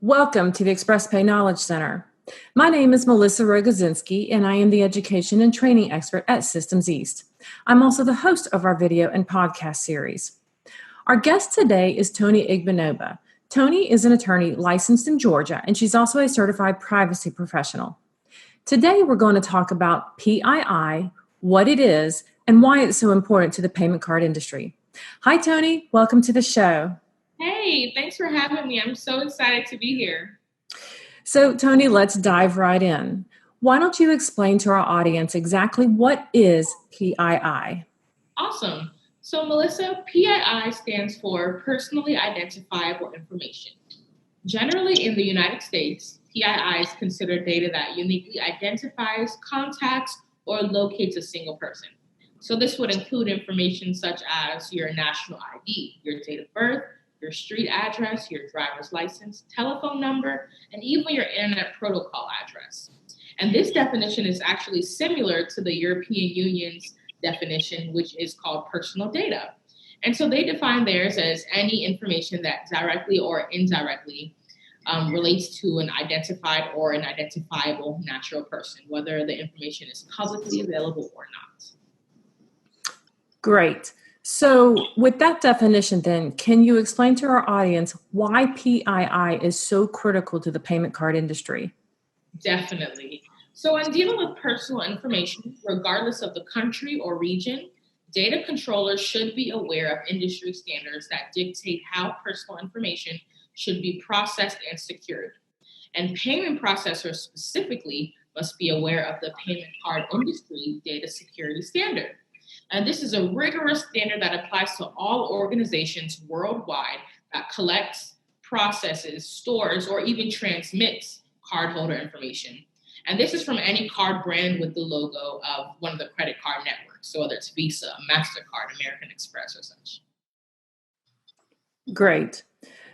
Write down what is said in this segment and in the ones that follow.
Welcome to the Xpress-pay Knowledge Center. My name is Melissa Rogozinski, and I am the Education and Training Expert at Systems East. I'm also the host of our video and podcast series. Our guest today is Antoinette Igbenoba. Tony is an attorney licensed in Georgia, and she's also a certified privacy professional. Today, we're going to talk about PII, what it is, and why it's so important to the payment card industry. Hi, Tony. Welcome to the show. Hey, thanks for having me. I'm so excited to be here. So, Tony, let's dive right in. Why don't you explain to our audience exactly what is PII? Awesome. So, Melissa, PII stands for Personally Identifiable Information. Generally, in the United States, PII is considered data that uniquely identifies, contacts, or locates a single person. So this would include information such as your national ID, your date of birth, your street address, your driver's license, telephone number, and even your internet protocol address. And this definition is actually similar to the European Union's definition, which is called personal data. And so they define theirs as any information that directly or indirectly relates to an identified or an identifiable natural person, whether the information is publicly available or not. Great. So with that definition then, can you explain to our audience why PII is so critical to the payment card industry? Definitely. So in dealing with personal information, regardless of the country or region, data controllers should be aware of industry standards that dictate how personal information should be processed and secured. And payment processors specifically must be aware of the payment card industry data security standard. And this is a rigorous standard that applies to all organizations worldwide that collects, processes, stores, or even transmits cardholder information. And this is from any card brand with the logo of one of the credit card networks, so whether it's Visa, MasterCard, American Express, or such. Great.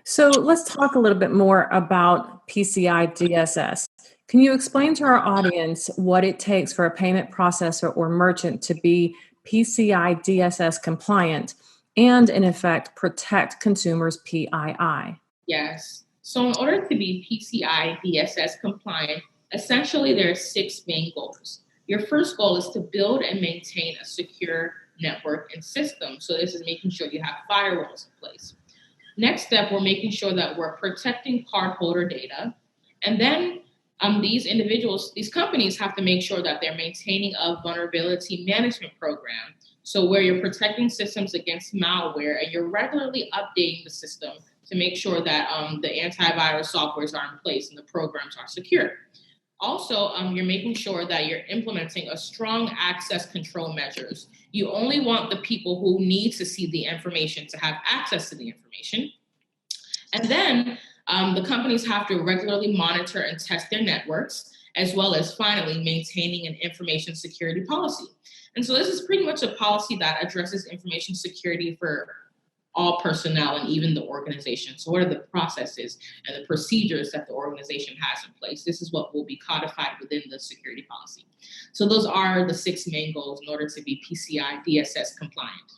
So let's talk a little bit more about PCI DSS. Can you explain to our audience what it takes for a payment processor or merchant to be PCI DSS compliant and, in effect, protect consumers' PII? Yes. So in order to be PCI DSS compliant, essentially there are 6 main goals. Your first goal is to build and maintain a secure network and system. So this is making sure you have firewalls in place. Next step, we're making sure that we're protecting cardholder data. And then these companies have to make sure that they're maintaining a vulnerability management program. So where you're protecting systems against malware and you're regularly updating the system to make sure that the antivirus softwares are in place and the programs are secure. Also, you're making sure that you're implementing a strong access control measures. You only want the people who need to see the information to have access to the information. And then the companies have to regularly monitor and test their networks, as well as finally maintaining an information security policy. And so this is pretty much a policy that addresses information security for all personnel and even the organization. So what are the processes and the procedures that the organization has in place? This is what will be codified within the security policy. So those are the 6 main goals in order to be PCI DSS compliant.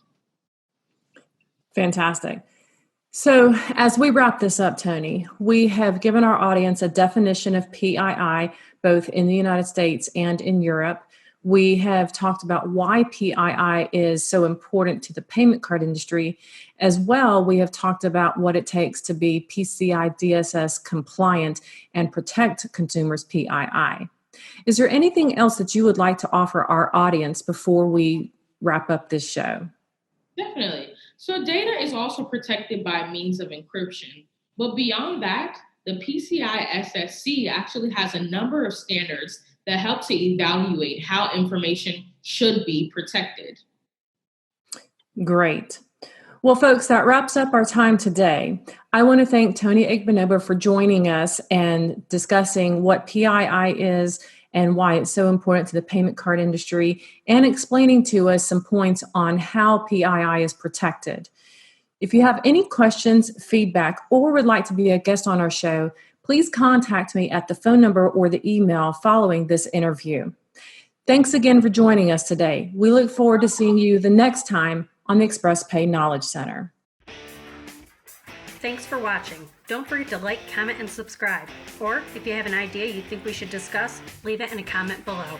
Fantastic. So as we wrap this up, Tony, we have given our audience a definition of PII, both in the United States and in Europe. We have talked about why PII is so important to the payment card industry. As well, we have talked about what it takes to be PCI DSS compliant and protect consumers' PII. Is there anything else that you would like to offer our audience before we wrap up this show? Definitely. So data is also protected by means of encryption. But beyond that, the PCI SSC actually has a number of standards that help to evaluate how information should be protected. Great. Well, folks, that wraps up our time today. I want to thank Antoinette Igbenoba for joining us and discussing what PII is and why it's so important to the payment card industry and explaining to us some points on how PII is protected. If you have any questions, feedback, or would like to be a guest on our show, please contact me at the phone number or the email following this interview. Thanks again for joining us today. We look forward to seeing you the next time on the Xpress-pay Knowledge Center. Thanks for watching. Don't forget to like, comment, and subscribe. Or if you have an idea you think we should discuss, leave it in a comment below.